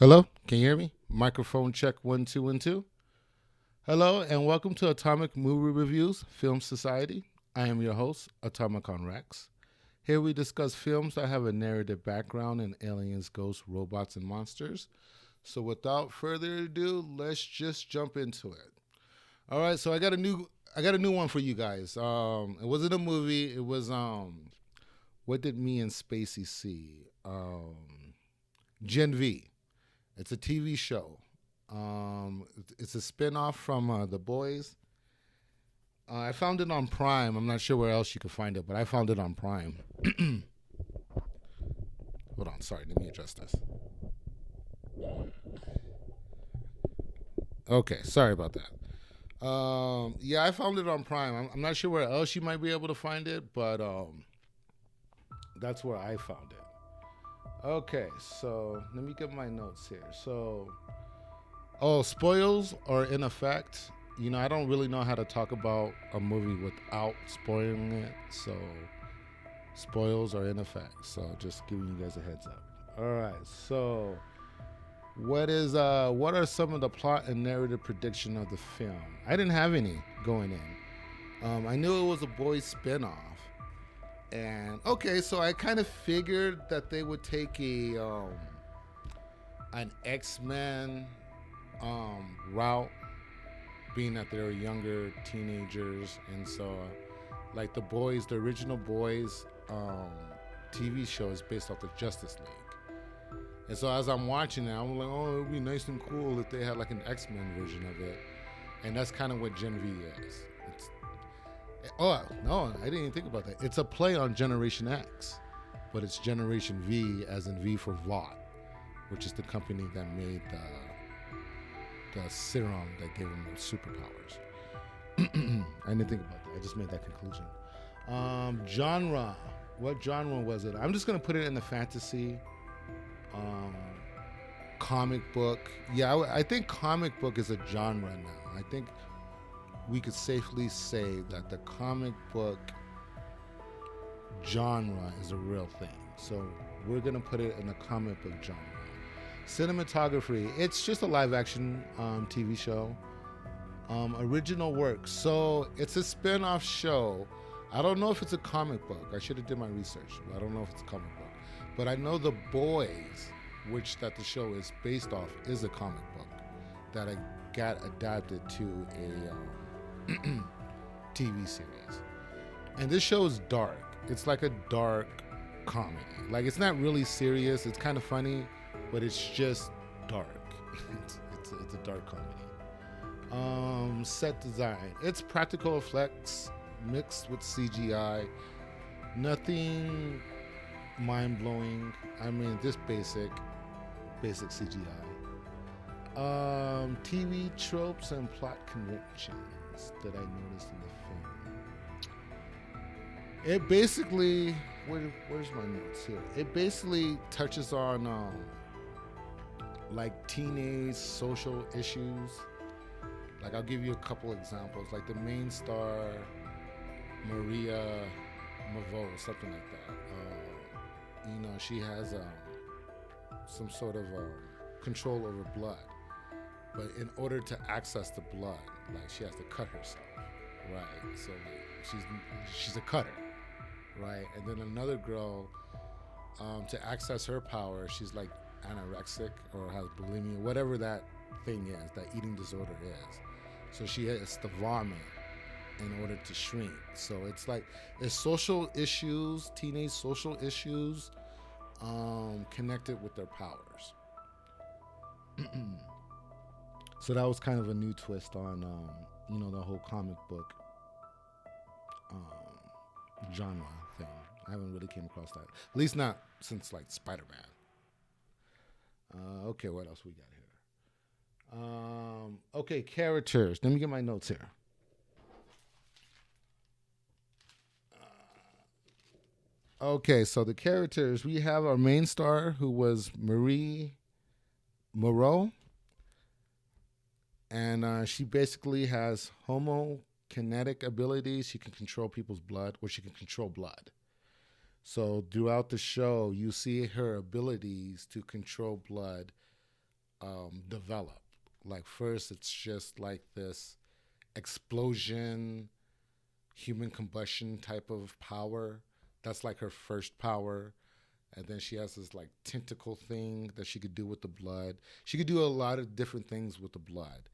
Hello, can you hear me? Microphone check 1 2 1 2. Hello, and welcome to Atomic Movie Reviews Film Society. I am your host, Atomicon Rex. Here we discuss films that have a narrative background in aliens, ghosts, robots, and monsters. So without further ado, let's just jump into it. All right, so I got a new one for you guys. It wasn't a movie. It was what did me and Spacey see? Gen V. It's a TV show. It's a spinoff from The Boys. I found it on Prime. I'm not sure where else you could find it, but I found it on Prime. Hold on, sorry, let me adjust this. Okay, sorry about that. Yeah, I found it on Prime. I'm not sure where else you might be able to find it, but that's where I found it. Okay, so let me get my notes here. Spoils are in effect. I don't really know how to talk about a movie without spoiling it. So, spoils are in effect. So, just giving you guys a heads up. All right. So, what are some of the plot and narrative prediction of the film? I didn't have any going in. I knew it was a boys spinoff, and okay, so I kind of figured that they would take an X Men route, being that they're younger teenagers, and so like the original Boys TV show is based off the Justice League. And so as I'm watching it, I'm like, oh, it would be nice and cool if they had like an X Men version of it, and that's kind of what Gen V is. It's, oh no, I didn't even think about that. It's a play on Generation X, but it's Generation V, as in V for Vought, which is the company that made the serum that gave him those superpowers. I didn't think about that. I just made that conclusion. Genre. What genre was it? I'm just gonna put it in the fantasy, um, comic book. Yeah, I think comic book is a genre now. I think we could safely say that the comic book genre is a real thing. So we're gonna put it in the comic book genre. Cinematography. It's just a live action TV show. Original work. So it's a spin-off show. I don't know if it's a comic book. I should have did my research. I don't know if it's a comic book. But I know The Boys, which that the show is based off, is a comic book that I got adapted to a TV series. And this show is dark. It's like a dark comedy. Like, it's not really serious. It's kind of funny, but it's just dark. it's a dark comedy. Set design. It's practical effects mixed with CGI. Nothing mind blowing. I mean, just basic CGI. TV tropes and plot conventions that I noticed in the film. It basically, where's my notes here? It basically touches on like teenage social issues. Like, I'll give you a couple examples. Like the main star, Maria Mavo, something like that. She has some sort of control over blood, but in order to access the blood, like, she has to cut herself, right? So like, she's a cutter, right? And then another girl, to access her power, she's like anorexic or has bulimia, whatever that thing is, that eating disorder is. So she has to vomit in order to shrink. So it's social issues, teenage social issues, connected with their powers. So that was kind of a new twist on the whole comic book genre thing. I haven't really came across that, at least not since like Spider-Man. Okay, what else we got here? Okay, characters. Let me get my notes here. Okay, so the characters, we have our main star, who was Marie Moreau, and she basically has homokinetic abilities. She can control people's blood, or she can control blood. So throughout the show, you see her abilities to control blood develop. Like first, it's just like this explosion, human combustion type of power. That's like her first power. And then she has this like tentacle thing that she could do with the blood. She could do a lot of different things with the blood.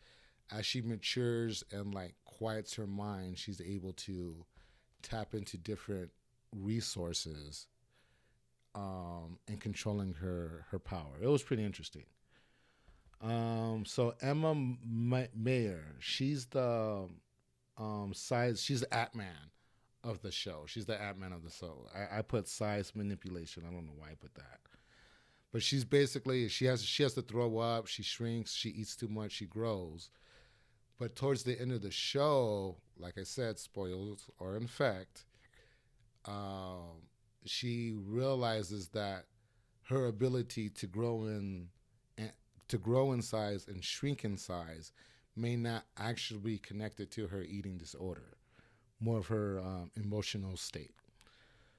As she matures and like quiets her mind, she's able to tap into different resources and controlling her power. It was pretty interesting. So Emma Mayer, she's the size. She's the Atman of the show. She's the Atman of the show. I put size manipulation. I don't know why I put that, but she's basically she has to throw up. She shrinks. She eats too much. She grows. But towards the end of the show, like I said, spoils are in fact, um, she realizes that her ability to grow in size and shrink in size may not actually be connected to her eating disorder, more of her emotional state.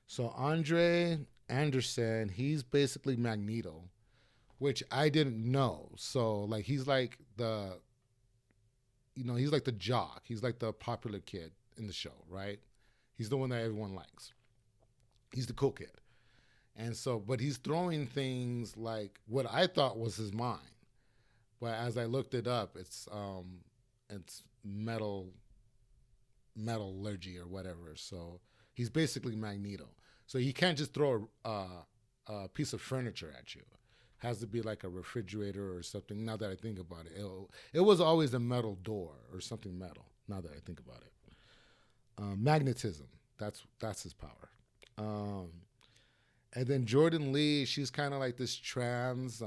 So Andre Anderson, he's basically Magneto, which I didn't know. So like he's like the jock. He's like the popular kid in the show, right? He's the one that everyone likes. He's the cool kid. And so, but he's throwing things like what I thought was his mind. But as I looked it up, it's metallurgy or whatever. So he's basically Magneto. So he can't just throw a piece of furniture at you. It has to be like a refrigerator or something. Now that I think about it, it was always a metal door or something metal. Now that I think about it, magnetism. That's his power. Um, and then Jordan Lee, she's kind of like this trans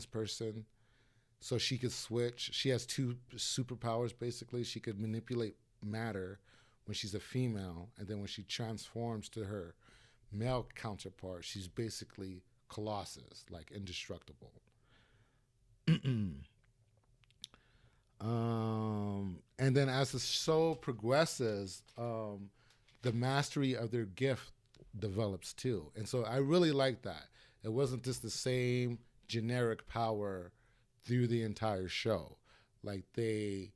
person. So she could switch. She has two superpowers basically. She could manipulate matter when she's a female, and then when she transforms to her male counterpart, she's basically Colossus, like indestructible. And then as the show progresses, the mastery of their gift develops too. And so I really like that. It wasn't just the same generic power through the entire show. Like it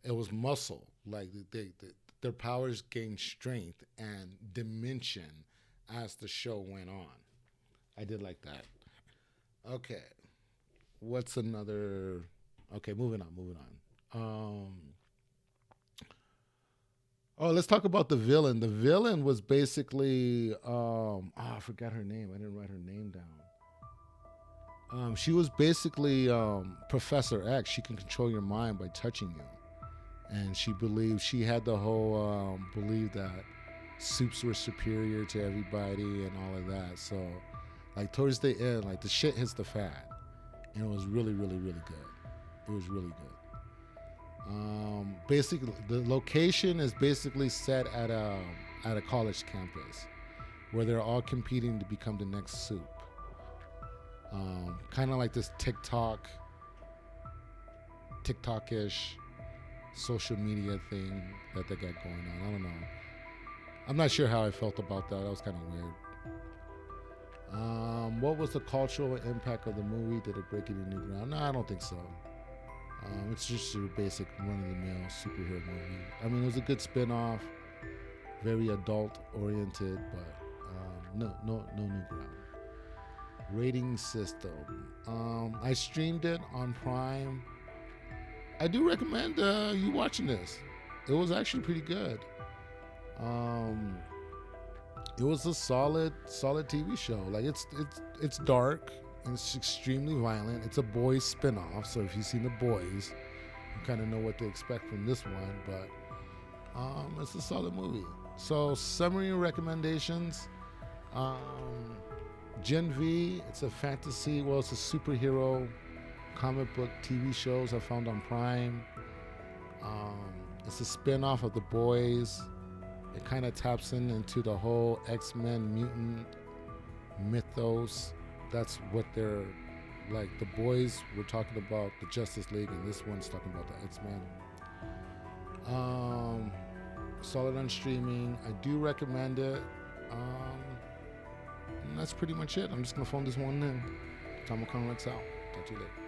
was muscle. Like their powers gained strength and dimension as the show went on. I did like that. Okay, what's another? Okay, moving on. Oh, let's talk about the villain. The villain was basically, I forgot her name. I didn't write her name down. She was basically Professor X. She can control your mind by touching you, and she had the whole belief that soups were superior to everybody and all of that. So, like towards the end, like the shit hits the fan, and it was really, really, really good. It was really good. Basically, the location is basically set at a college campus where they're all competing to become the next soup. Kind of like this TikTok-ish social media thing that they got going on. I don't know. I'm not sure how I felt about that. That was kind of weird. What was the cultural impact of the movie? Did it break any new ground? No, I don't think so. It's just your basic run-of-the-mill superhero movie. I mean, it was a good spin-off, very adult-oriented, but no new ground. Rating system. I streamed it on Prime. I do recommend you watching this. It was actually pretty good. It was a solid TV show. Like it's dark and it's extremely violent. It's a boys spinoff, so if you've seen the boys, you kind of know what to expect from this one. But it's a solid movie. So summary recommendations. Gen V. It's a fantasy. Well, it's a superhero comic book TV shows I found on Prime. It's a spinoff of the boys. It kind of taps into the whole X-Men mutant mythos. That's what they're like. The boys were talking about the Justice League, and this one's talking about the X-Men. Solid on streaming. I do recommend it. And that's pretty much it. I'm just gonna phone this one in. Tom O'Connor Rex out. Talk to you later.